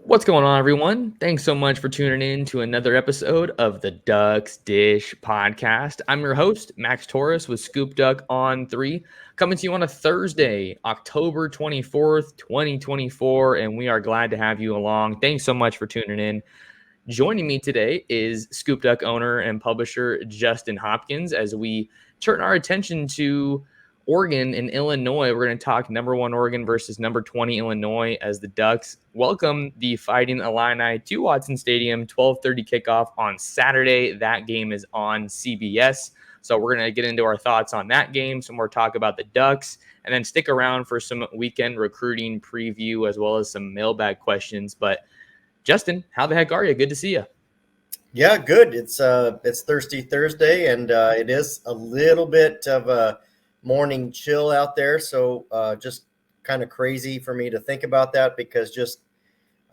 What's going on, everyone? Thanks so much for tuning in to another episode of the Ducks Dish podcast. I'm your host, Max Torres with ScoopDuck on 3, coming to you on a Thursday, October 24th, 2024, and we are glad to have you along. Thanks so much for tuning in. Joining me today is ScoopDuck owner and publisher Justin Hopkins as we turn our attention to Oregon and Illinois. We're going to talk number 1 Oregon versus number 20 Illinois as the Ducks welcome the Fighting Illini to Watson Stadium. 12:30 kickoff on Saturday. That game is on CBS. So we're going to get into our thoughts on that game, some more talk about the Ducks, and then stick around for some weekend recruiting preview as well as some mailbag questions. But Justin, how the heck are you? Good to see you. Yeah, good. It's Thirsty Thursday, and it is a little bit of a morning chill out there. So just kind of crazy for me to think about that because just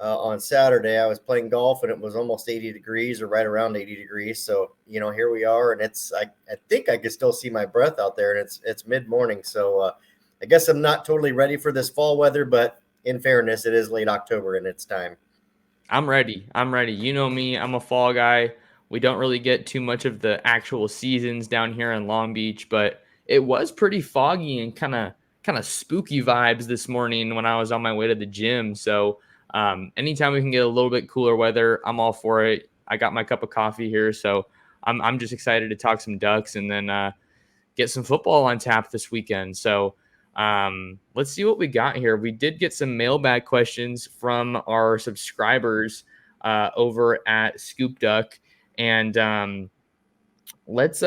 on Saturday I was playing golf and it was almost 80 degrees or right around 80 degrees. So here we are, and I think I can still see my breath out there, and it's mid morning. So I guess I'm not totally ready for this fall weather, but in fairness, it is late October and it's time. I'm ready. You know me. I'm a fall guy. We don't really get too much of the actual seasons down here in Long Beach, but it was pretty foggy and kind of spooky vibes this morning when I was on my way to the gym. So anytime we can get a little bit cooler weather, I'm all for it. I got my cup of coffee here, so I'm just excited to talk some Ducks and then get some football on tap this weekend. So let's see what we got here. We did get some mailbag questions from our subscribers over at ScoopDuck, and let's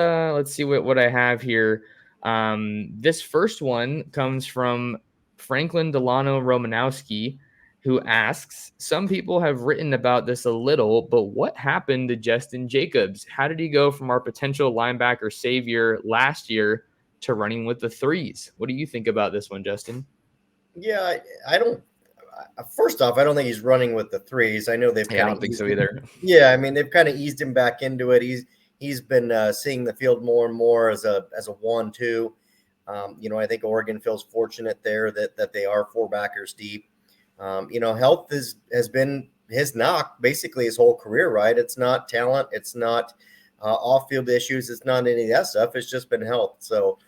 see what I have here. This first one comes from Franklin Delano Romanowski, who asks, some people have written about this a little, but what happened to Justin Jacobs? How did he go from our potential linebacker savior last year to running with the threes? What do you think about this one, Justin? Yeah, I don't. First off, I don't think he's running with the threes. I know they've I don't think so either. Yeah, I mean they've kind of eased him back into it. He's been seeing the field more and more as a 1-2. I think Oregon feels fortunate there that they are 4 backers deep. Health has been his knock basically his whole career, right? It's not talent, it's not off-field issues, it's not any of that stuff. It's just been health. So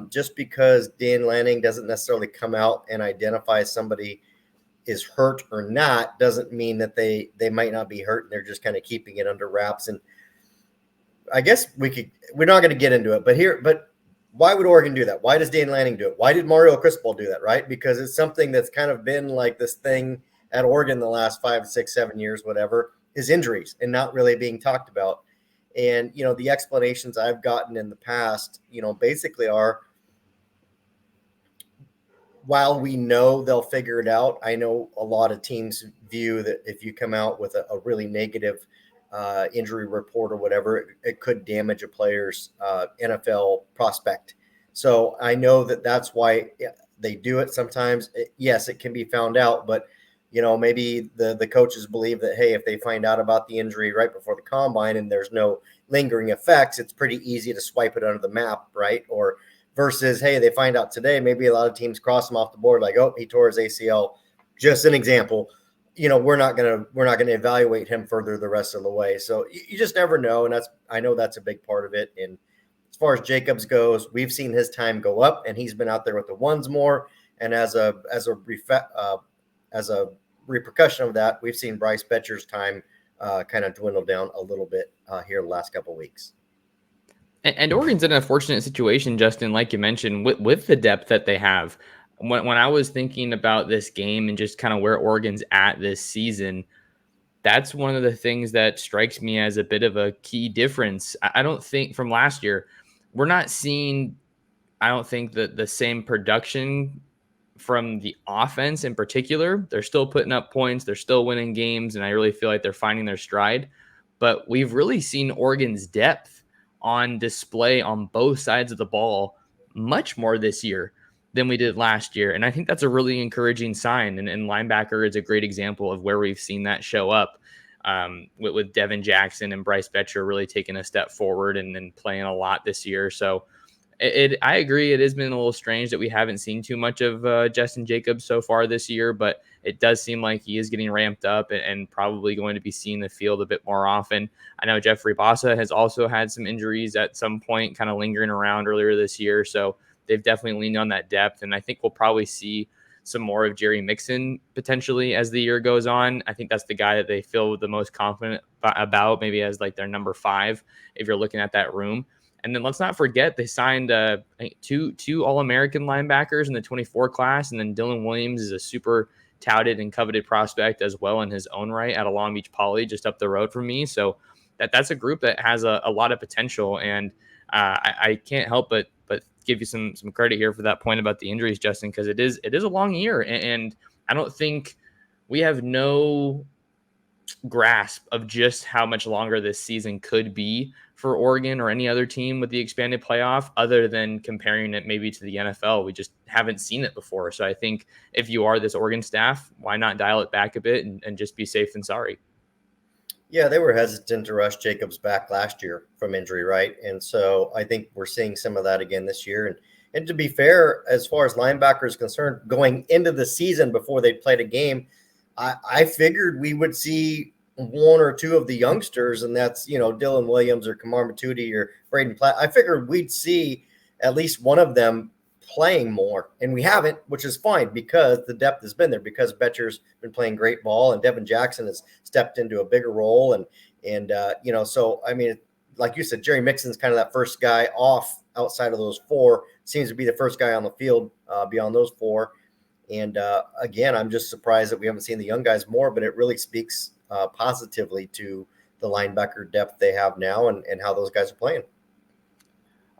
just because Dan Lanning doesn't necessarily come out and identify somebody is hurt or not doesn't mean that they might not be hurt, and they're just kind of keeping it under wraps. And I guess we're not going to get into it, but why would Oregon do that? Why does Dan Lanning do it? Why did Mario Cristobal do that? Right? Because it's something that's kind of been like this thing at Oregon the last 5, 6, 7 years, whatever, is injuries and not really being talked about. And, the explanations I've gotten in the past, basically are, while we know they'll figure it out, I know a lot of teams view that if you come out with a really negative injury report or whatever, it could damage a player's NFL prospect. So I know that's why they do it sometimes. Yes, it can be found out, but maybe the coaches believe that, hey, if they find out about the injury right before the combine and there's no lingering effects, it's pretty easy to swipe it under the map, right? Or versus, hey, they find out today, maybe a lot of teams cross him off the board like, oh, he tore his ACL. Just an example. We're not gonna evaluate him further the rest of the way. So you just never know, and I know that's a big part of it. And as far as Jacobs goes, we've seen his time go up, and he's been out there with the ones more. And as a repercussion of that, we've seen Bryce Betcher's time kind of dwindle down a little bit here the last couple of weeks. And Oregon's in a fortunate situation, Justin, like you mentioned, with the depth that they have. When I was thinking about this game and just kind of where Oregon's at this season, that's one of the things that strikes me as a bit of a key difference. I don't think from last year, we're not seeing, I don't think that the same production from the offense in particular. They're still putting up points. They're still winning games. And I really feel like they're finding their stride. But we've really seen Oregon's depth on display on both sides of the ball much more this year than we did last year. And I think that's a really encouraging sign. And linebacker is a great example of where we've seen that show up with Devin Jackson and Bryce Betcher really taking a step forward and then playing a lot this year. So I agree. It has been a little strange that we haven't seen too much of Justin Jacobs so far this year, but it does seem like he is getting ramped up and probably going to be seeing the field a bit more often. I know Jeffrey Bassa has also had some injuries at some point, kind of lingering around earlier this year, so they've definitely leaned on that depth, and I think we'll probably see some more of Jerry Mixon potentially as the year goes on. I think that's the guy that they feel the most confident about, maybe as like their number 5 if you're looking at that room. And then let's not forget they signed two All-American linebackers in the 24 class, and then Dylan Williams is a super touted and coveted prospect as well in his own right at a Long Beach Poly just up the road from me. So that's a group that has a lot of potential, and I can't help but give you some credit here for that point about the injuries, Justin, because it is a long year, and I don't think we have no grasp of just how much longer this season could be for Oregon or any other team with the expanded playoff, other than comparing it maybe to the NFL. We just haven't seen it before. So I think if you are this Oregon staff, why not dial it back a bit and just be safe than sorry? Yeah, they were hesitant to rush Jacobs back last year from injury, right? And so I think we're seeing some of that again this year. And to be fair, as far as linebacker is concerned, going into the season before they played a game, I figured we would see one or two of the youngsters, and that's, Dylan Williams or Kamar Matudi or Braden Platt. I figured we'd see at least one of them playing more, and we haven't, which is fine because the depth has been there, because Betcher's been playing great ball and Devin Jackson has stepped into a bigger role. So, I mean, like you said, Jerry Mixon's kind of that first guy off outside of those 4, seems to be the first guy on the field beyond those 4. And again, I'm just surprised that we haven't seen the young guys more, but it really speaks positively to the linebacker depth they have now and how those guys are playing.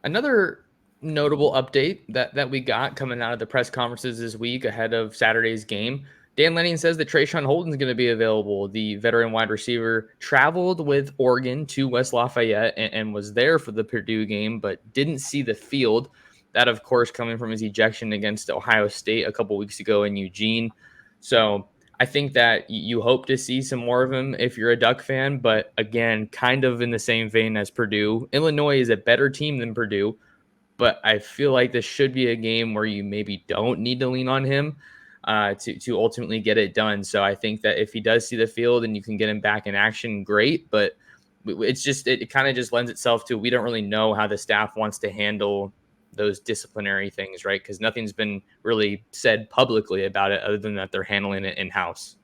Another notable update that we got coming out of the press conferences this week ahead of Saturday's game. Dan Lanning says that Trayshawn Holden's going to be available. The veteran wide receiver traveled with Oregon to West Lafayette and was there for the Purdue game, but didn't see the field. That, of course, coming from his ejection against Ohio State a couple weeks ago in Eugene. So I think that you hope to see some more of him if you're a Duck fan, but again, kind of in the same vein as Purdue. Illinois is a better team than Purdue, but I feel like this should be a game where you maybe don't need to lean on him to ultimately get it done. So I think that if he does see the field and you can get him back in action, great. But it kind of just lends itself to, we don't really know how the staff wants to handle those disciplinary things, right? Because nothing's been really said publicly about it other than that they're handling it in-house.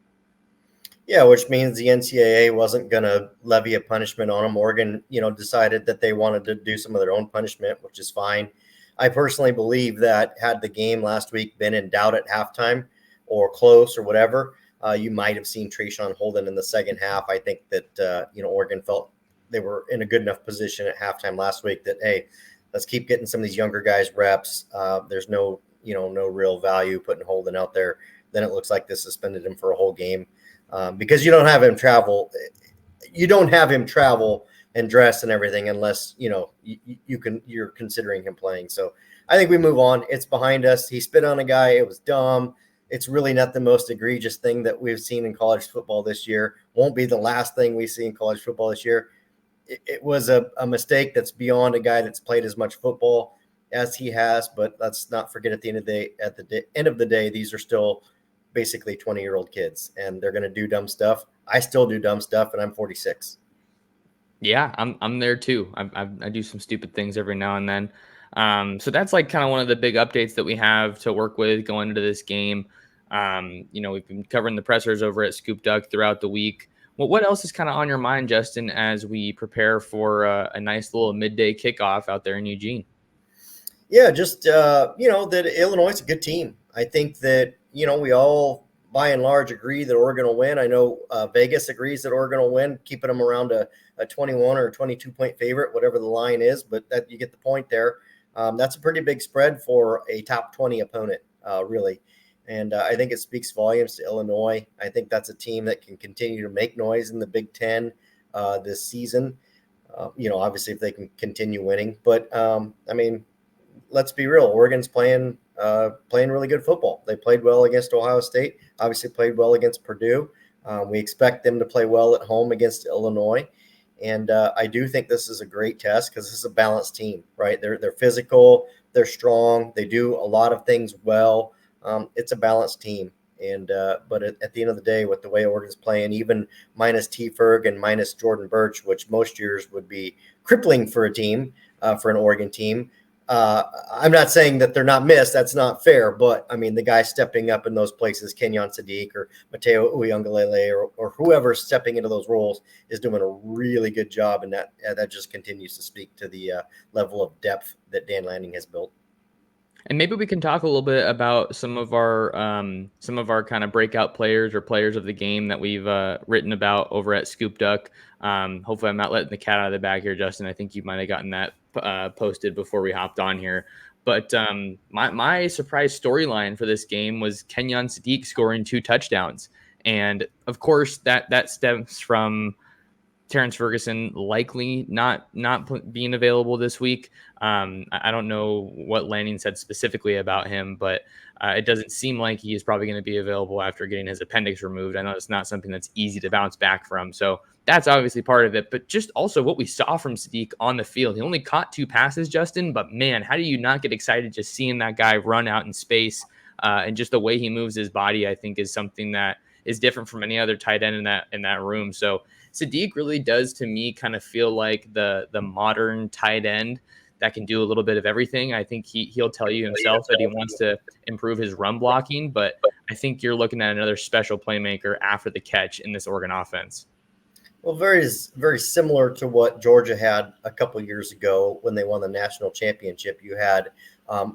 Yeah, which means the NCAA wasn't going to levy a punishment on them. Oregon, decided that they wanted to do some of their own punishment, which is fine. I personally believe that had the game last week been in doubt at halftime or close or whatever, you might have seen Trayshawn Holden in the second half. I think that, Oregon felt they were in a good enough position at halftime last week that, hey, let's keep getting some of these younger guys reps. There's no real value putting Holden out there. Then it looks like they suspended him for a whole game. Because you don't have him travel. You don't have him travel and dress and everything unless, you're considering him playing. So I think we move on. It's behind us. He spit on a guy. It was dumb. It's really not the most egregious thing that we've seen in college football this year. Won't be the last thing we see in college football this year. It was a mistake that's beyond a guy that's played as much football as he has. But let's not forget at the end of the day, these are still basically 20-year-old kids, and they're going to do dumb stuff. I still do dumb stuff, and I'm 46. Yeah, I'm there too. I do some stupid things every now and then. So that's like kind of one of the big updates that we have to work with going into this game. We've been covering the pressers over at ScoopDuck throughout the week. Well, what else is kind of on your mind, Justin, as we prepare for a nice little midday kickoff out there in Eugene? Yeah, just, that Illinois is a good team. I think that, we all by and large agree that Oregon will win. I know Vegas agrees that Oregon will win, keeping them around a 21 or 22-point favorite, whatever the line is, but that you get the point there. That's a pretty big spread for a top 20 opponent, really. And I think it speaks volumes to Illinois. I think that's a team that can continue to make noise in the Big Ten this season. Obviously if they can continue winning, but let's be real. Oregon's playing really good football. They played well against Ohio State, obviously played well against Purdue. We expect them to play well at home against Illinois. And I do think this is a great test because this is a balanced team, right? They're physical, they're strong, they do a lot of things well. It's a balanced team. And but at the end of the day, with the way Oregon's playing, even minus T. Ferg and minus Jordan Birch, which most years would be crippling for a team, for an Oregon team, I'm not saying that they're not missed. That's not fair. But I mean, the guy stepping up in those places, Kenyon Sadiq or Mateo Uyunglele or whoever's stepping into those roles is doing a really good job. And that just continues to speak to the level of depth that Dan Lanning has built. And maybe we can talk a little bit about some of our kind of breakout players or players of the game that we've written about over at ScoopDuck. Hopefully, I'm not letting the cat out of the bag here, Justin. I think you might have gotten that posted before we hopped on here. But my surprise storyline for this game was Kenyon Sadiq scoring 2 touchdowns, and of course that stems from Terrence Ferguson likely not being available this week. I don't know what Lanning said specifically about him, but it doesn't seem like he is probably going to be available after getting his appendix removed. I know it's not something that's easy to bounce back from. So that's obviously part of it, but just also what we saw from Sadiq on the field. He only caught 2 passes, Justin, but man, how do you not get excited just seeing that guy run out in space? And just the way he moves his body, I think, is something that is different from any other tight end in that room. So Sadiq really does, to me, kind of feel like the modern tight end that can do a little bit of everything. I think he'll tell you himself that he wants to improve his run blocking, but I think you're looking at another special playmaker after the catch in this Oregon offense. Well, very, very similar to what Georgia had a couple years ago when they won the national championship. You had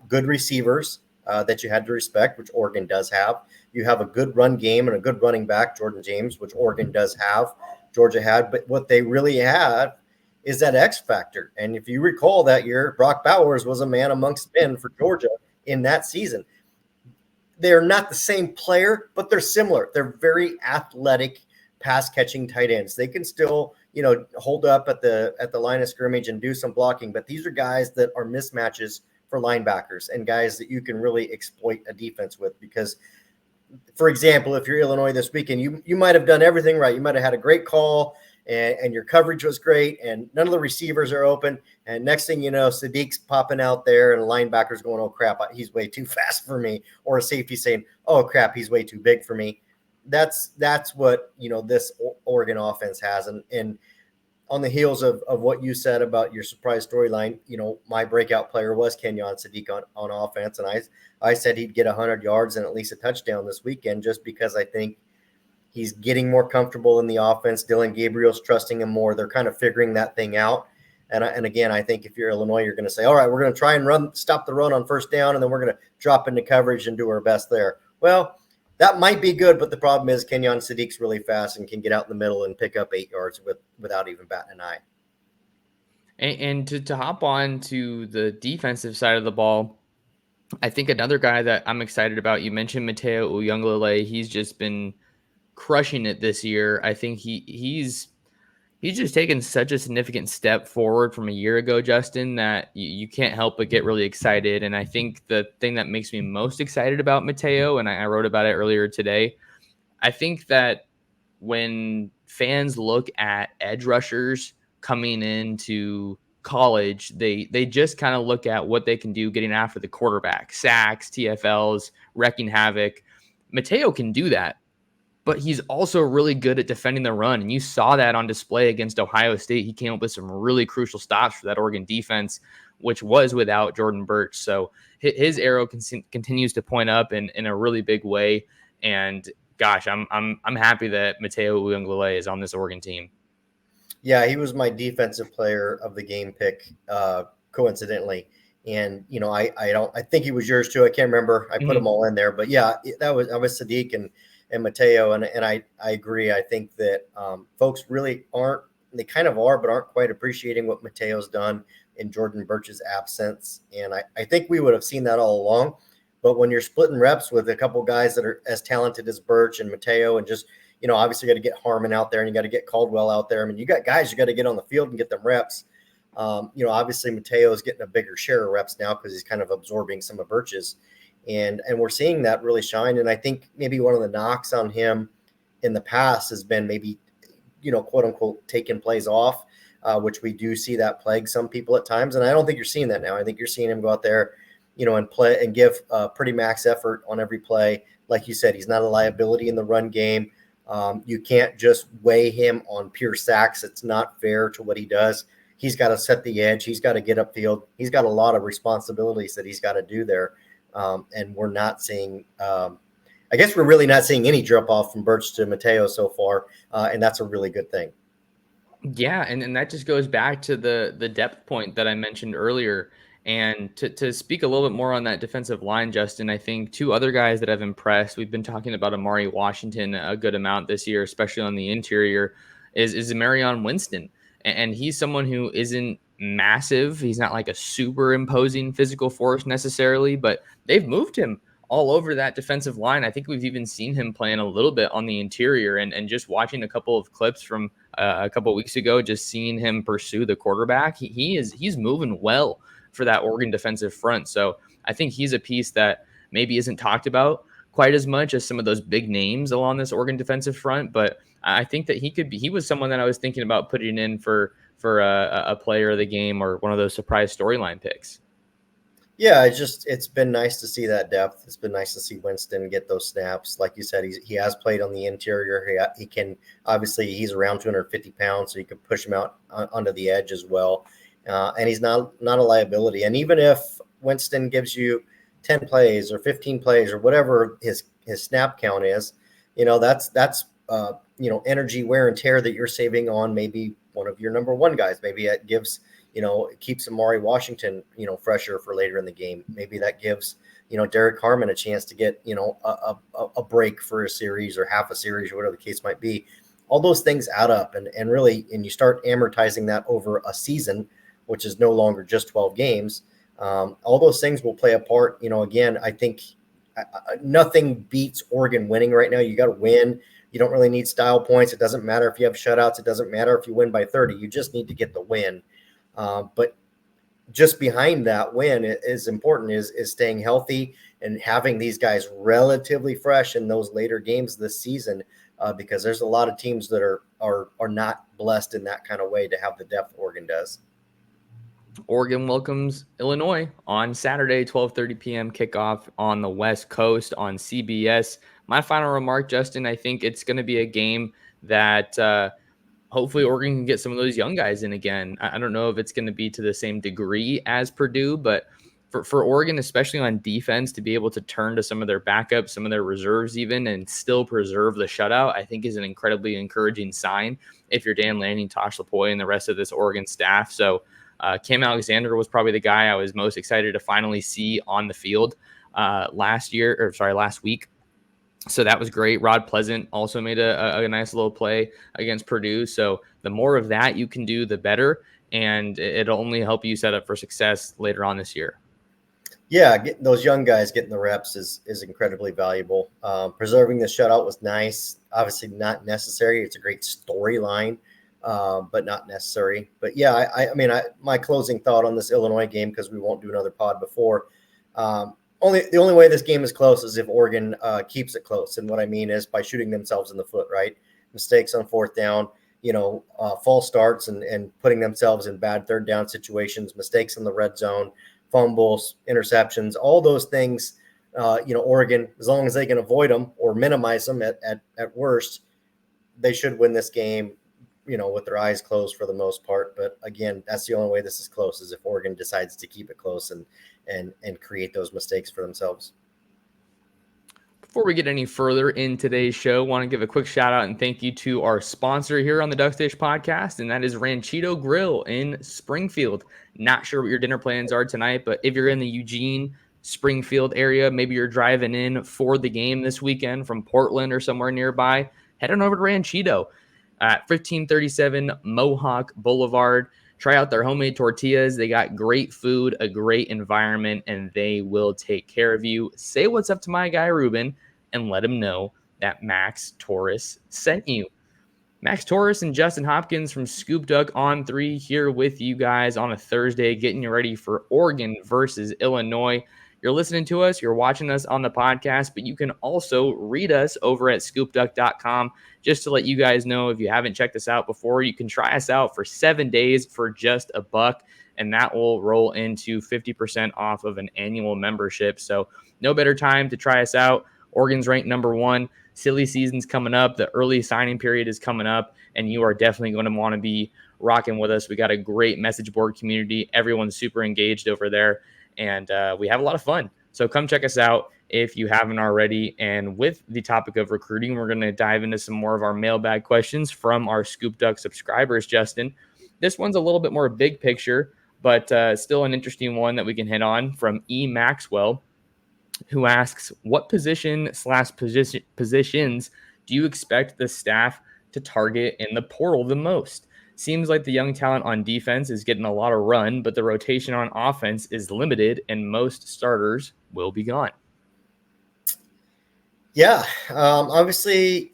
good receivers that you had to respect, which Oregon does have. You have a good run game and a good running back, Jordan James, which Oregon does have. Georgia had, but what they really had is that X factor. And if you recall that year, Brock Bowers was a man amongst men for Georgia in that season. They're not the same player, but they're similar. They're very athletic pass catching tight ends. They can still, hold up at the line of scrimmage and do some blocking, but these are guys that are mismatches for linebackers and guys that you can really exploit a defense with. Because, for example, if you're Illinois this weekend, you might have done everything right. You might have had a great call and your coverage was great and none of the receivers are open. And next thing you know, Sadiq's popping out there and a linebacker's going, oh, crap, he's way too fast for me. Or a safety saying, oh, crap, he's way too big for me. That's what, this Oregon offense has. And on the heels of what you said about your surprise storyline, my breakout player was Kenyon Sadiq on offense. And I said he'd get 100 yards and at least a touchdown this weekend just because I think he's getting more comfortable in the offense. Dylan Gabriel's trusting him more. They're kind of figuring that thing out. And again, I think if you're Illinois, you're going to say, all right, we're going to try and stop the run on first down, and then we're going to drop into coverage and do our best there. Well, that might be good, but the problem is Kenyon Sadiq's really fast and can get out in the middle and pick up 8 yards without even batting an eye. And to hop on to the defensive side of the ball, I think another guy that I'm excited about, you mentioned Mateo Uyunglele. He's just been crushing it this year. I think he's just taken such a significant step forward from a year ago, Justin, that you can't help but get really excited. And I think the thing that makes me most excited about Mateo, and I wrote about it earlier today, I think that when fans look at edge rushers coming into college, they just kind of look at what they can do getting after the quarterback, sacks, TFLs, wrecking havoc. Mateo can do that, but he's also really good at defending the run. And you saw that on display against Ohio State. He came up with some really crucial stops for that Oregon defense, which was without Jordan Birch. So his arrow continues to point up in a really big way. And gosh, I'm happy that Mateo Uyunglele is on this Oregon team. Yeah, he was my defensive player of the game pick, coincidentally. And I think he was yours too. I can't remember. I put them all in there, but yeah, I was Sadiq and Mateo, and I agree. I think that folks really aren't. They kind of are, but aren't quite appreciating what Mateo's done in Jordan Birch's absence. And I think we would have seen that all along. But when you're splitting reps with a couple guys that are as talented as Birch and Mateo, and just obviously got to get Harmon out there and you got to get Caldwell out there. I mean, you got guys you got to get on the field and get them reps. Obviously Mateo is getting a bigger share of reps now because he's kind of absorbing some of Birch's. And we're seeing that really shine. And I think maybe one of the knocks on him in the past has been maybe, quote unquote, taking plays off. which we do see that plague some people at times. And I don't think you're seeing that now. I think you're seeing him go out there, and play and give pretty max effort on every play. Like you said, he's not a liability in the run game. You can't just weigh him on pure sacks. It's not fair to what he does. He's got to set the edge. He's got to get upfield. He's got a lot of responsibilities that he's got to do there. And we're not seeing I guess we're really not seeing any drop off from Birch to Mateo so far, and that's a really good thing. Yeah, and that just goes back to the depth point that I mentioned earlier. And to speak a little bit more on that defensive line, Justin, I think two other guys that have impressed, we've been talking about Amari Washington a good amount this year, especially on the interior, is Marion Winston. And he's someone who isn't massive. He's not like a super imposing physical force necessarily, but they've moved him all over that defensive line. I think we've even seen him playing a little bit on the interior, and just watching a couple of clips from a couple of weeks ago, just seeing him pursue the quarterback, he's moving well for that Oregon defensive front. So I think he's a piece that maybe isn't talked about quite as much as some of those big names along this Oregon defensive front, but I think that he was someone that I was thinking about putting in for a player of the game or one of those surprise storyline picks. Yeah, it's been nice to see that depth. It's been nice to see Winston get those snaps. Like you said, he has played on the interior. He can, obviously, he's around 250 pounds, so you can push him out onto the edge as well. And he's not a liability. And even if Winston gives you 10 plays or 15 plays or whatever his snap count is, that's energy wear and tear that you're saving on maybe one of your number one guys. Maybe it gives it keeps Amari Washington, fresher for later in the game. Maybe that gives, Derek Harmon a chance to get, a break for a series or half a series or whatever the case might be. All those things add up and really, and you start amortizing that over a season, which is no longer just 12 games. All those things will play a part. Again, I think nothing beats Oregon winning right now. You got to win. You don't really need style points. It doesn't matter if you have shutouts. It doesn't matter if you win by 30. You just need to get the win. But just behind that win is important is staying healthy and having these guys relatively fresh in those later games this season, because there's a lot of teams that are not blessed in that kind of way to have the depth Oregon does. Oregon welcomes Illinois on Saturday, 12:30 p.m. kickoff on the West Coast on CBS. My final remark, Justin, I think it's going to be a game that hopefully Oregon can get some of those young guys in again. I don't know if it's going to be to the same degree as Purdue, but for Oregon, especially on defense, to be able to turn to some of their backups, some of their reserves even, and still preserve the shutout, I think is an incredibly encouraging sign if you're Dan Lanning, Tosh Lupoi, and the rest of this Oregon staff. So Cam Alexander was probably the guy I was most excited to finally see on the field last week. So that was great. Rod Pleasant also made a nice little play against Purdue. So the more of that you can do, the better. And it'll only help you set up for success later on this year. Yeah, those young guys getting the reps is incredibly valuable. Preserving the shutout was nice. Obviously not necessary. It's a great storyline, but not necessary. But yeah, I mean, my closing thought on this Illinois game, because we won't do another pod before, the only way this game is close is if Oregon keeps it close. And what I mean is by shooting themselves in the foot, right? Mistakes on fourth down, false starts and putting themselves in bad third down situations, mistakes in the red zone, fumbles, interceptions, all those things. Oregon, as long as they can avoid them or minimize them at worst, they should win this game, with their eyes closed for the most part. But again, that's the only way this is close, is if Oregon decides to keep it close and create those mistakes for themselves. Before we get any further in today's show, I want to give a quick shout out and thank you to our sponsor here on the Duck Station podcast, and that is Ranchito Grill in Springfield. Not sure what your dinner plans are tonight, but if you're in the Eugene, Springfield area, maybe you're driving in for the game this weekend from Portland or somewhere nearby, head on over to Ranchito at 1537 Mohawk Boulevard. Try out their homemade tortillas. They got great food, a great environment, and they will take care of you. Say what's up to my guy, Ruben, and let him know that Max Torres sent you. Max Torres and Justin Hopkins from ScoopDuck on 3 here with you guys on a Thursday, getting you ready for Oregon versus Illinois. you're listening to us, you're watching us on the podcast, but you can also read us over at ScoopDuck.com. Just to let you guys know, if you haven't checked us out before, you can try us out for 7 days for just $1, and that will roll into 50% off of an annual membership. So no better time to try us out. Oregon's ranked #1. Silly season's coming up. The early signing period is coming up, and you are definitely going to want to be rocking with us. We got a great message board community. Everyone's super engaged over there, and we have a lot of fun. So come check us out if you haven't already. And with the topic of recruiting, we're going to dive into some more of our mailbag questions from our ScoopDuck subscribers, Justin. This one's a little bit more big picture, but still an interesting one that we can hit on, from E. Maxwell, who asks, what positions do you expect the staff to target in the portal the most? Seems like the young talent on defense is getting a lot of run, but the rotation on offense is limited and most starters will be gone. Yeah, obviously,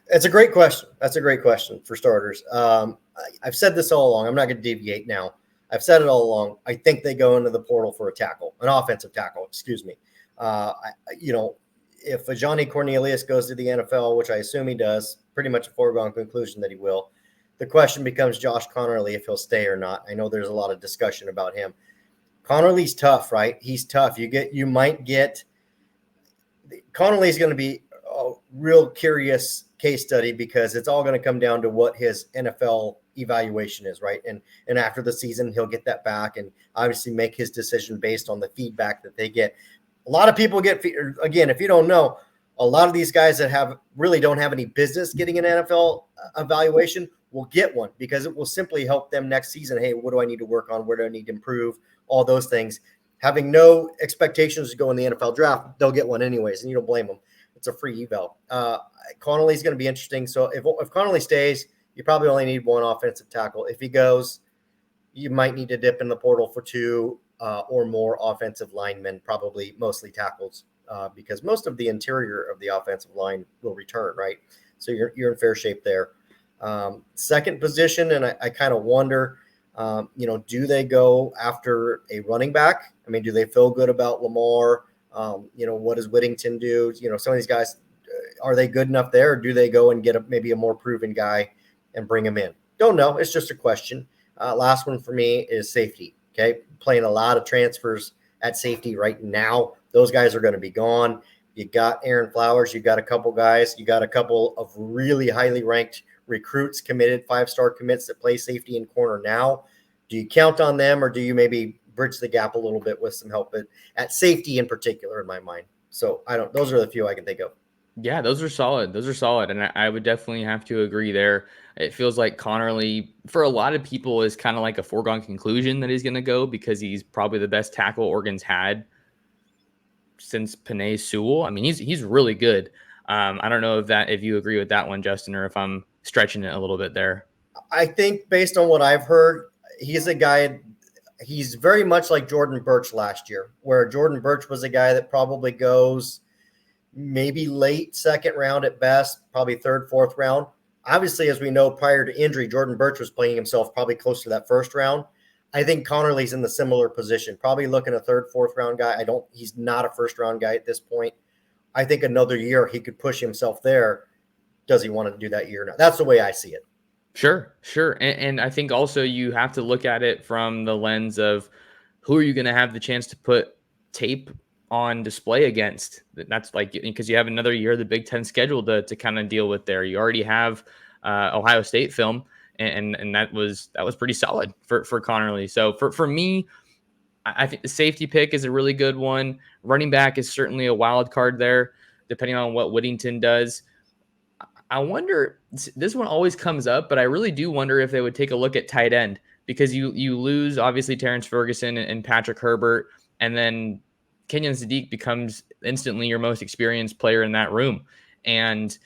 it's a great question. That's a great question for starters. I've said this all along. I'm not going to deviate now. I've said it all along. I think they go into the portal for an offensive tackle, excuse me. If a Johnny Cornelius goes to the NFL, which I assume he does, pretty much a foregone conclusion that he will, the question becomes Josh Conerly, if he'll stay or not. I know there's a lot of discussion about him. Conerly's tough, right? He's tough. Conerly's going to be a real curious case study, because it's all going to come down to what his NFL evaluation is, right? And after the season, he'll get that back and obviously make his decision based on the feedback that they get. A lot of people again, if you don't know, a lot of these guys that really don't have any business getting an NFL evaluation will get one, because it will simply help them next season. Hey, what do I need to work on? Where do I need to improve? All those things. Having no expectations to go in the NFL draft, they'll get one anyways, and you don't blame them. It's a free eval. Connolly's going to be interesting. So if Connolly stays, you probably only need one offensive tackle. If he goes, you might need to dip in the portal for two or more offensive linemen, probably mostly tackles, because most of the interior of the offensive line will return, right? So you're in fair shape there. Second position, and I kind of wonder, do they go after a running back? I mean, do they feel good about Lamar? What does Whittington do? Some of these guys, are they good enough there, or do they go and get maybe a more proven guy and bring him in? Don't know. It's just a question. Last one for me is safety. Okay. Playing a lot of transfers at safety right now. Those guys are going to be gone. You got Aaron Flowers. You got a couple guys. You got a couple of really highly ranked recruits committed, 5-star commits that play safety and corner now. Do you count on them, or do you maybe bridge the gap a little bit with some help at safety in particular, in my mind? So those are the few I can think of. Yeah, those are solid. And I would definitely have to agree there. It feels like Conerly, for a lot of people, is kind of like a foregone conclusion that he's going to go, because he's probably the best tackle Oregon's had since Penei Sewell. I mean, he's really good. I don't know if you agree with that one, Justin, or if I'm stretching it a little bit there. I think based on what I've heard, he's a guy. He's very much like Jordan Burch last year, where Jordan Burch was a guy that probably goes maybe late second round at best, probably third, fourth round. Obviously, as we know, prior to injury, Jordan Burch was playing himself probably close to that first round. I think Conerly's in the similar position, probably looking a third, fourth round guy. He's not a first round guy at this point. I think another year he could push himself there. Does he want to do that year or not? That's the way I see it. Sure. And I think also you have to look at it from the lens of, who are you going to have the chance to put tape on display against? That's like, because you have another year of the Big Ten schedule to kind of deal with there. You already have Ohio State film, and that was pretty solid for Conerly. So for me, I think the safety pick is a really good one. Running back is certainly a wild card there, depending on what Whittington does. I wonder, this one always comes up, but I really do wonder if they would take a look at tight end, because you lose obviously Terrence Ferguson and Patrick Herbert, and then Kenyon Sadiq becomes instantly your most experienced player in that room. And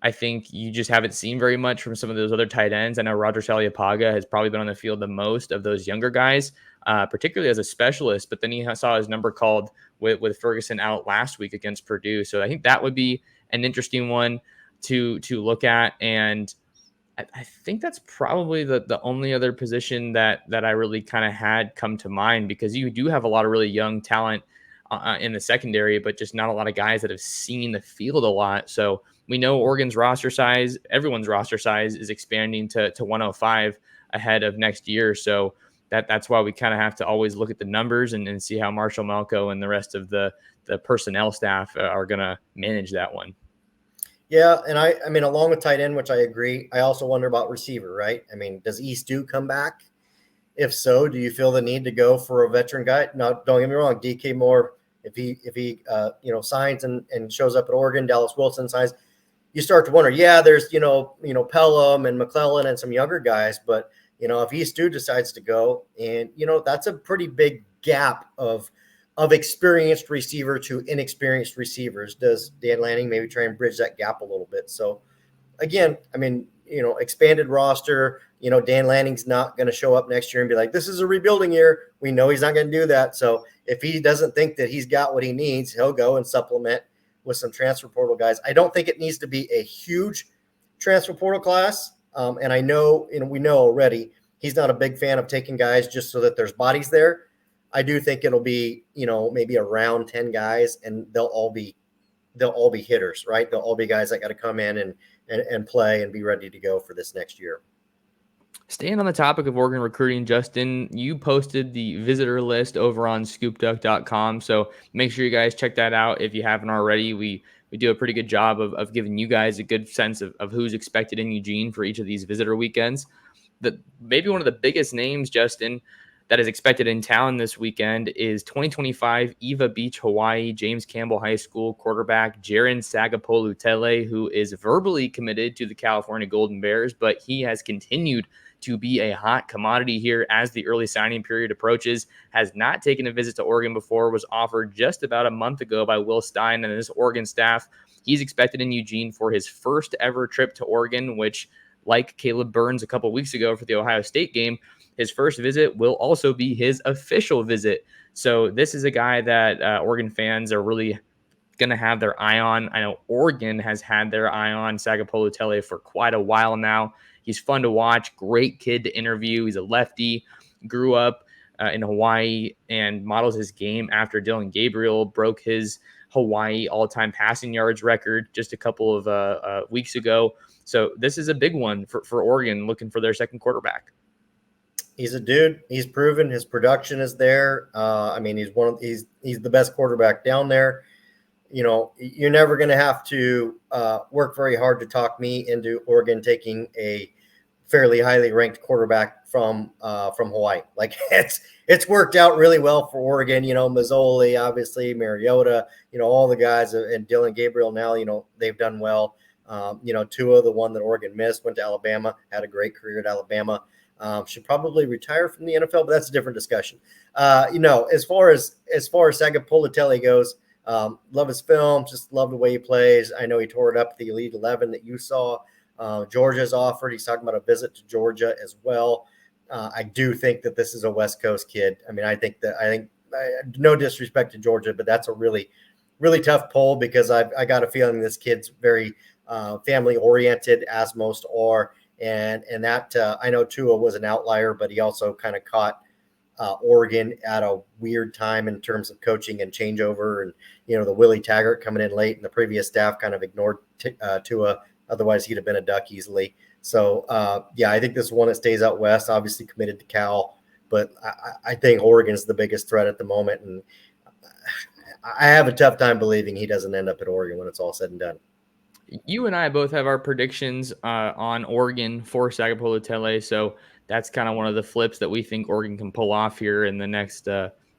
I think you just haven't seen very much from some of those other tight ends. I know Roger Saliapaga has probably been on the field the most of those younger guys, particularly as a specialist, but then he saw his number called with Ferguson out last week against Purdue. So I think that would be an interesting one to look at. And I think that's probably the only other position that I really kind of had come to mind, because you do have a lot of really young talent in the secondary, but just not a lot of guys that have seen the field a lot. So we know Oregon's roster size, everyone's roster size is expanding to 105 ahead of next year. So that's why we kind of have to always look at the numbers and see how Marshall Malco and the rest of the personnel staff are going to manage that one. Yeah, and I mean, along with tight end, which I agree, I also wonder about receiver, right? I mean, does East come back? If so, do you feel the need to go for a veteran guy? Now, don't get me wrong, DK Moore, if he signs and shows up at Oregon, Dallas Wilson signs, you start to wonder. Yeah, there's Pelham and McClellan and some younger guys, but if East decides to go, and that's a pretty big gap of experienced receiver to inexperienced receivers. Does Dan Lanning maybe try and bridge that gap a little bit? So again, I mean, expanded roster. Dan Lanning's not going to show up next year and be like, this is a rebuilding year. We know he's not going to do that. So if he doesn't think that he's got what he needs, he'll go and supplement with some transfer portal guys. I don't think it needs to be a huge transfer portal class. And I know, we know already he's not a big fan of taking guys just so that there's bodies there. I do think it'll be, maybe around 10 guys, and they'll all be hitters, right? They'll all be guys that got to come in and play and be ready to go for this next year. Staying on the topic of Oregon recruiting, Justin, you posted the visitor list over on ScoopDuck.com. So make sure you guys check that out if you haven't already. We do a pretty good job of giving you guys a good sense of who's expected in Eugene for each of these visitor weekends. Maybe one of the biggest names, Justin, that is expected in town this weekend is 2025 Eva Beach, Hawaii, James Campbell High School quarterback Jaren Sagapolu-Tele, who is verbally committed to the California Golden Bears, but he has continued to be a hot commodity here as the early signing period approaches, has not taken a visit to Oregon before, was offered just about a month ago by Will Stein and his Oregon staff. He's expected in Eugene for his first ever trip to Oregon, which, like Caleb Burns a couple weeks ago for the Ohio State game, his first visit will also be his official visit. So this is a guy that Oregon fans are really going to have their eye on. I know Oregon has had their eye on Sagapolu-Tele for quite a while now. He's fun to watch, great kid to interview. He's a lefty, grew up in Hawaii and models his game after Dylan Gabriel broke his Hawaii all-time passing yards record just a couple of weeks ago. So this is a big one for Oregon, looking for their second quarterback. He's a dude. He's proven his production is there. I mean, he's the best quarterback down there. You're never going to have to work very hard to talk me into Oregon taking a fairly highly ranked quarterback from Hawaii. Like it's worked out really well for Oregon. Mazzoli, obviously, Mariota, all the guys, and Dylan Gabriel now, they've done well. Tua, the one that Oregon missed, went to Alabama, had a great career at Alabama. Should probably retire from the NFL, but that's a different discussion. As far as Sagapolu-Tele goes, love his film, just love the way he plays. I know he tore it up the Elite 11 that you saw. Georgia's offered. He's talking about a visit to Georgia as well. I do think that this is a West Coast kid. I mean, I think no disrespect to Georgia, but that's a really, really tough poll because I got a feeling this kid's very family oriented, as most are. And that I know Tua was an outlier, but he also kind of caught Oregon at a weird time in terms of coaching and changeover. And, the Willie Taggart coming in late and the previous staff kind of ignored Tua. Otherwise, he'd have been a Duck easily. So, I think this one that stays out west, obviously committed to Cal. But I think Oregon's the biggest threat at the moment. And I have a tough time believing he doesn't end up at Oregon when it's all said and done. You and I both have our predictions on Oregon for Sagapolu-Tele, so that's kind of one of the flips that we think Oregon can pull off here in the next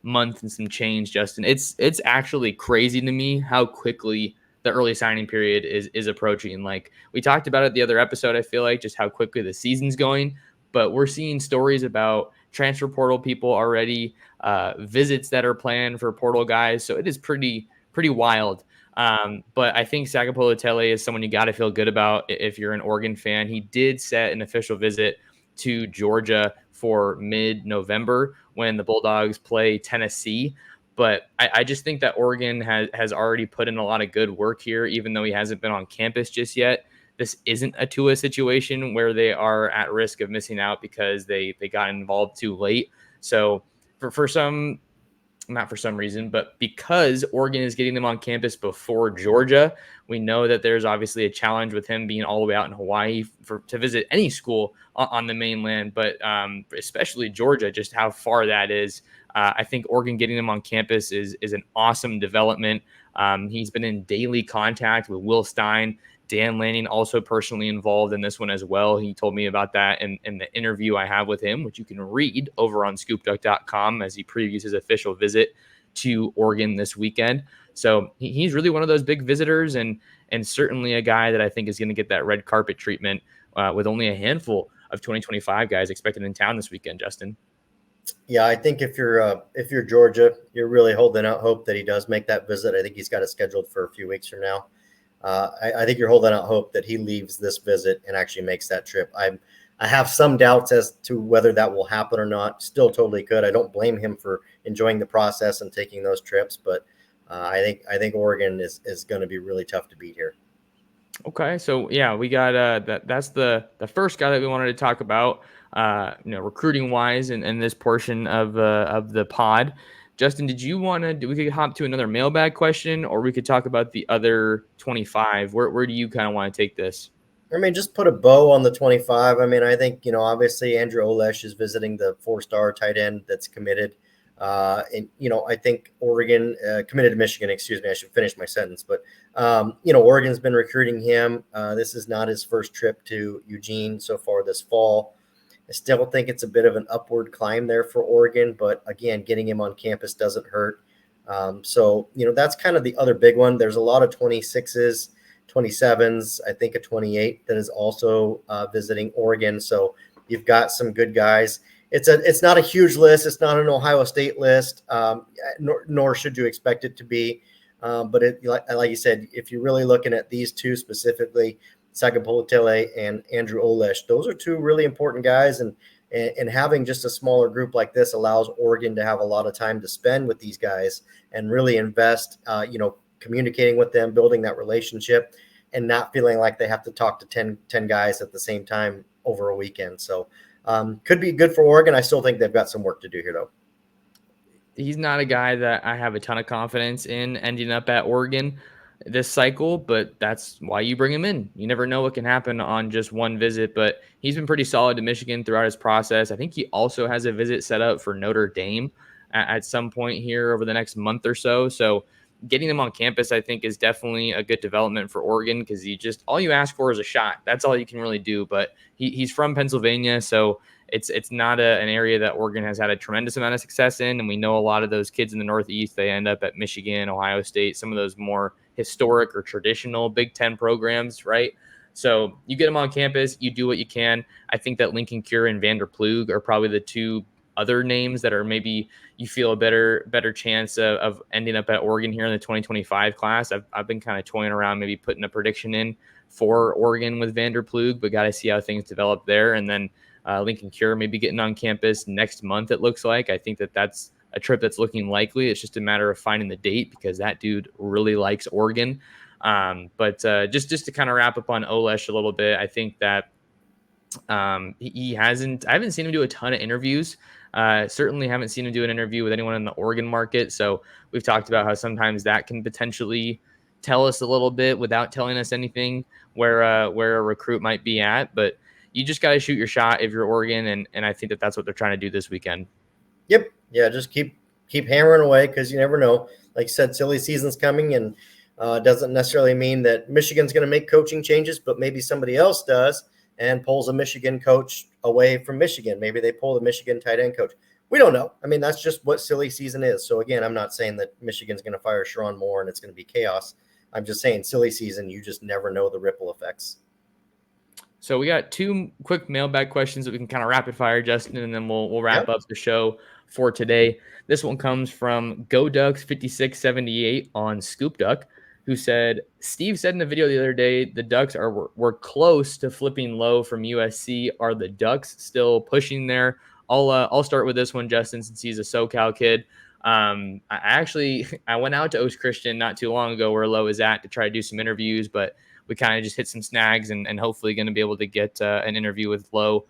month and some change, Justin. It's actually crazy to me how quickly the early signing period is approaching. Like we talked about it the other episode, I feel like just how quickly the season's going, but we're seeing stories about transfer portal people already, visits that are planned for portal guys, so it is pretty wild. But I think Sagapolu-Tele is someone you got to feel good about if you're an Oregon fan. He did set an official visit to Georgia for mid-November when the Bulldogs play Tennessee. But I just think that Oregon has already put in a lot of good work here, even though he hasn't been on campus just yet. This isn't a Tua situation where they are at risk of missing out because they got involved too late. So for some not for some reason, but because Oregon is getting them on campus before Georgia, we know that there's obviously a challenge with him being all the way out in Hawaii to visit any school on the mainland, but especially Georgia, just how far that is. I think Oregon getting him on campus is an awesome development. He's been in daily contact with Will Stein. Dan Lanning also personally involved in this one as well. He told me about that in the interview I have with him, which you can read over on ScoopDuck.com as he previews his official visit to Oregon this weekend. So he's really one of those big visitors, and certainly a guy that I think is going to get that red carpet treatment with only a handful of 2025 guys expected in town this weekend, Justin. Yeah, I think if you're Georgia, you're really holding out hope that he does make that visit. I think he's got it scheduled for a few weeks from now. I think you're holding out hope that he leaves this visit and actually makes that trip. I have some doubts as to whether that will happen or not. Still totally could. I don't blame him for enjoying the process and taking those trips, but I think Oregon is going to be really tough to beat here. Okay, so yeah, we got that's the first guy that we wanted to talk about, recruiting wise, and this portion of the pod. Justin, did you want to? We could hop to another mailbag question, or we could talk about the other 25. Where do you kind of want to take this? I mean, just put a bow on the 25. I mean, I think, obviously Andrew Olesh is visiting the 4-star tight end that's committed. And, I think Oregon committed to Michigan, excuse me, I should finish my sentence. But, Oregon's been recruiting him. This is not his first trip to Eugene so far this fall. I still think it's a bit of an upward climb there for Oregon. But, again, getting him on campus doesn't hurt. So, that's kind of the other big one. There's a lot of 26s. 27s, I think a 28 that is also visiting Oregon. So you've got some good guys. It's not a huge list. It's not an Ohio State list, nor should you expect it to be. But like you said, if you're really looking at these two specifically, Sagapolutele and Andrew Olesh, those are two really important guys. And having just a smaller group like this allows Oregon to have a lot of time to spend with these guys and really invest, communicating with them, building that relationship, and not feeling like they have to talk to 10 guys at the same time over a weekend. So could be good for Oregon. I still think they've got some work to do here, though. He's not a guy that I have a ton of confidence in ending up at Oregon this cycle, but that's why you bring him in. You never know what can happen on just one visit, but he's been pretty solid to Michigan throughout his process. I think he also has a visit set up for Notre Dame at some point here over the next month or so. So getting him on campus, I think, is definitely a good development for Oregon because all you ask for is a shot. That's all you can really do. But he's from Pennsylvania, so it's not an area that Oregon has had a tremendous amount of success in. And we know a lot of those kids in the Northeast, they end up at Michigan, Ohio State, some of those more historic or traditional Big Ten programs, right? So you get them on campus, you do what you can. I think that Lincoln Cure and Vander Plug are probably the two other names that are maybe you feel a better chance of ending up at Oregon here in the 2025 class. I've been kind of toying around, maybe putting a prediction in for Oregon with Vander Plug, but got to see how things develop there. And then Lincoln Cure maybe getting on campus next month, it looks like. I think that's a trip that's looking likely. It's just a matter of finding the date because that dude really likes Oregon. But just to kind of wrap up on Olesh a little bit, I think that I haven't seen him do a ton of interviews. Certainly haven't seen him do an interview with anyone in the Oregon market. So we've talked about how sometimes that can potentially tell us a little bit without telling us anything where a recruit might be at. But you just got to shoot your shot if you're Oregon. And I think that's what they're trying to do this weekend. Yep. Yeah. Just keep hammering away because you never know. Like you said, silly season's coming, and doesn't necessarily mean that Michigan's going to make coaching changes, but maybe somebody else does and pulls a Michigan coach away from Michigan. Maybe they pull the Michigan tight end coach. We don't know. I mean, that's just what silly season is. So again, I'm not saying that Michigan's going to fire Sharon Moore and it's going to be chaos. I'm just saying silly season, you just never know the ripple effects. So we got two quick mailbag questions that we can kind of rapid fire, Justin, and then we'll wrap up the show for today. This one comes from GoDucks5678 on ScoopDuck, who said, Steve said in the video the other day, the Ducks were close to flipping low from USC. Are the Ducks still pushing there? I'll start with this one, Justin, since he's a SoCal kid. I went out to Oast Christian not too long ago where Lowe is at to try to do some interviews, but we kind of just hit some snags and hopefully going to be able to get an interview with Lowe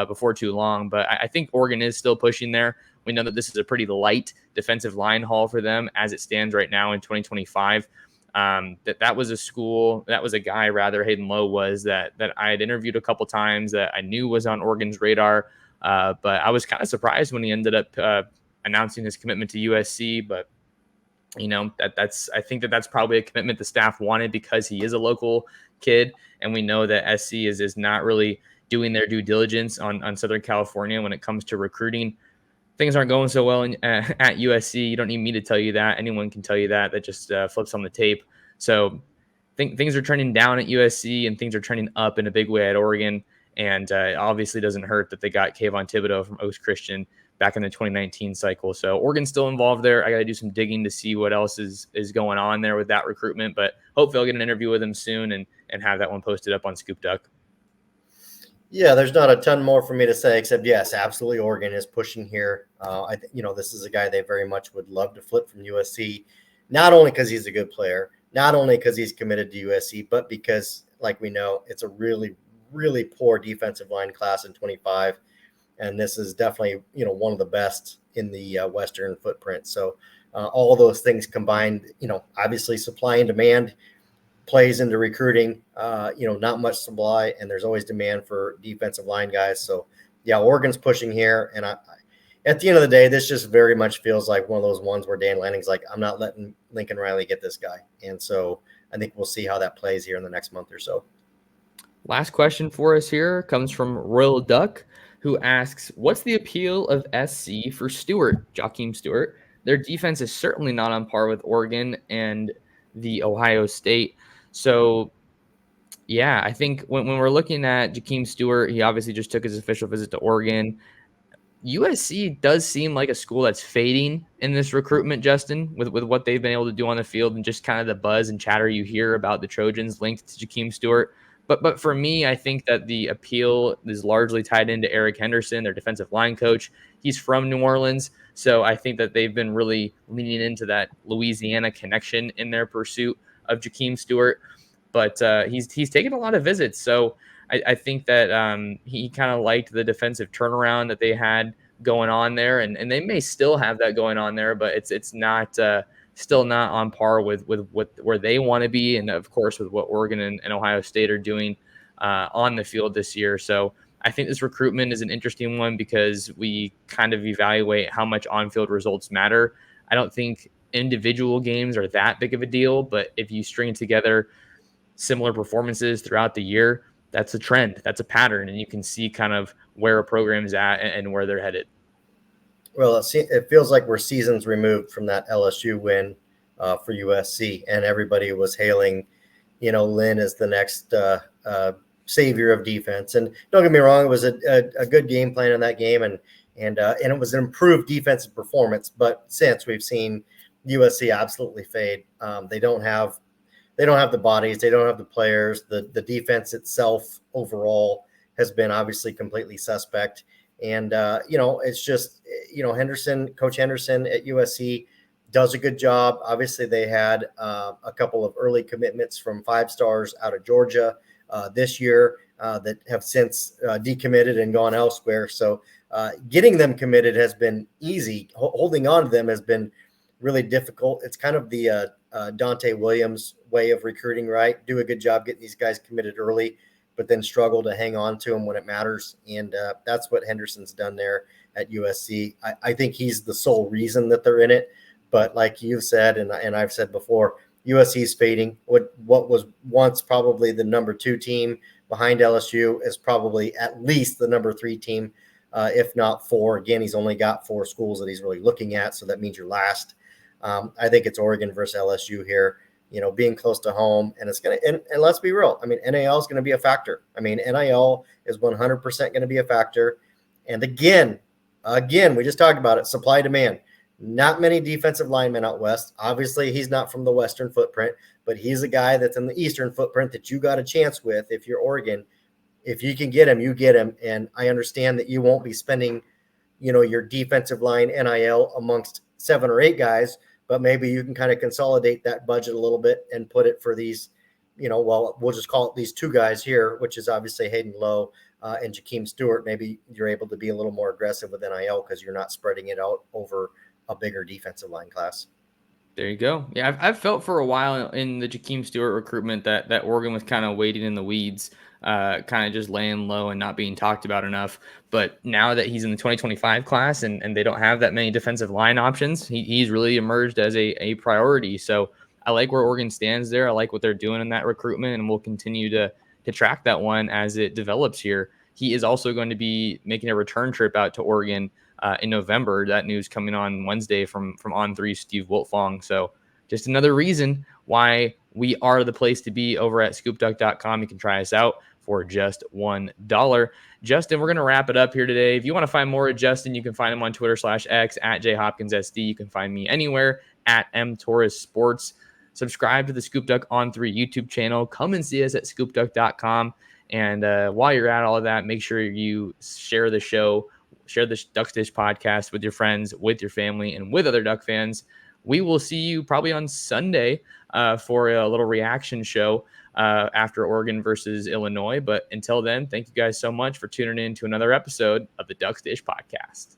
before too long. But I think Oregon is still pushing there. We know that this is a pretty light defensive line haul for them as it stands right now in 2025. That was a guy rather, Hayden Lowe was, that I had interviewed a couple times, that I knew was on Oregon's radar. But I was kind of surprised when he ended up announcing his commitment to USC. But I think that's probably a commitment the staff wanted because he is a local kid, and we know that SC is not really doing their due diligence on Southern California when it comes to recruiting. Things aren't going so well at USC. You don't need me to tell you that. Anyone can tell you that. That just flips on the tape. So things are trending down at USC, and things are trending up in a big way at Oregon. And it obviously doesn't hurt that they got Kayvon Thibodeau from Oaks Christian back in the 2019 cycle. So Oregon's still involved there. I got to do some digging to see what else is going on there with that recruitment. But hopefully I'll get an interview with him soon and have that one posted up on ScoopDuck. Yeah, there's not a ton more for me to say, except yes, absolutely, Oregon is pushing here. This is a guy they very much would love to flip from USC, not only because he's a good player, not only because he's committed to USC, but because, like we know, it's a really, really poor defensive line class in 25, and this is definitely one of the best in the Western footprint. So all those things combined, obviously supply and demand plays into recruiting. Not much supply, and there's always demand for defensive line guys. So yeah, Oregon's pushing here, and at the end of the day, this just very much feels like one of those ones where Dan Lanning's like, I'm not letting Lincoln Riley get this guy. And so I think we'll see how that plays here in the next month or so. Last question for us here comes from Royal Duck, who asks, what's the appeal of SC for Jakeem Stewart? Their defense is certainly not on par with Oregon and the Ohio State. So, yeah, I think when we're looking at Jakeem Stewart, he obviously just took his official visit to Oregon. USC does seem like a school that's fading in this recruitment, Justin, with what they've been able to do on the field and just kind of the buzz and chatter you hear about the Trojans linked to Jakeem Stewart. But for me, I think that the appeal is largely tied into Eric Henderson, their defensive line coach. He's from New Orleans, so I think that they've been really leaning into that Louisiana connection in their pursuit of Jakeem Stewart. But he's taken a lot of visits, so I think that he kind of liked the defensive turnaround that they had going on there, and they may still have that going on there, but it's not still not on par with where they want to be, and of course with what Oregon and Ohio State are doing on the field this year. So I think this recruitment is an interesting one because we kind of evaluate how much on-field results matter. I don't think individual games are that big of a deal, but if you string together similar performances throughout the year, that's a trend, that's a pattern, and you can see kind of where a program is at and where they're headed. Well, it feels like we're seasons removed from that LSU win for USC, and everybody was hailing, Lynn as the next savior of defense. And don't get me wrong, it was a good game plan in that game, and it was an improved defensive performance. But since we've seen USC absolutely fade, they don't have the bodies, they don't have the players. The defense itself overall has been obviously completely suspect. And, it's just, Coach Henderson at USC does a good job. Obviously, they had a couple of early commitments from 5 stars out of Georgia this year that have since decommitted and gone elsewhere. So getting them committed has been easy. Holding on to them has been really difficult. It's kind of the Dante Williams way of recruiting, right? Do a good job getting these guys committed early, but then struggle to hang on to them when it matters. And that's what Henderson's done there at USC. I think he's the sole reason that they're in it. But like you've said, and I've said before, USC's fading. What was once probably the number 2 team behind LSU is probably at least the number 3 team, if not 4. Again, he's only got 4 schools that he's really looking at, so that means you're last. I think it's Oregon versus LSU here. Being close to home, and it's going to, and let's be real. I mean, NIL is going to be a factor. I mean, NIL is 100% going to be a factor. And again, we just talked about it, supply demand. Not many defensive linemen out west. Obviously, he's not from the Western footprint, but he's a guy that's in the Eastern footprint that you got a chance with if you're Oregon. If you can get him, you get him. And I understand that you won't be spending, your defensive line NIL amongst 7 or 8 guys, but maybe you can kind of consolidate that budget a little bit and put it for these, well, we'll just call it these two guys here, which is obviously Hayden Lowe and Jakeem Stewart. Maybe you're able to be a little more aggressive with NIL because you're not spreading it out over a bigger defensive line class. There you go. Yeah, I've felt for a while in the Jakeem Stewart recruitment that Oregon was kind of waiting in the weeds, kind of just laying low and not being talked about enough. But now that he's in the 2025 class and they don't have that many defensive line options, he's really emerged as a priority. So I like where Oregon stands there. I like what they're doing in that recruitment, and we'll continue to track that one as it develops here. He is also going to be making a return trip out to Oregon in November. That news coming on Wednesday from On3 Steve Wiltfong. So just another reason why we are the place to be over at ScoopDuck.com. You can try us out for just $1. Justin, we're going to wrap it up here today. If you want to find more of Justin, you can find him on Twitter/X at JHopkinsSD. You can find me anywhere at MTorresSports. Subscribe to the ScoopDuck On3 YouTube channel. Come and see us at ScoopDuck.com. And while you're at all of that, make sure you share the show, share the Ducks Dish podcast with your friends, with your family, and with other Duck fans. We will see you probably on Sunday for a little reaction show after Oregon versus Illinois. But until then, thank you guys so much for tuning in to another episode of the Ducks Dish podcast.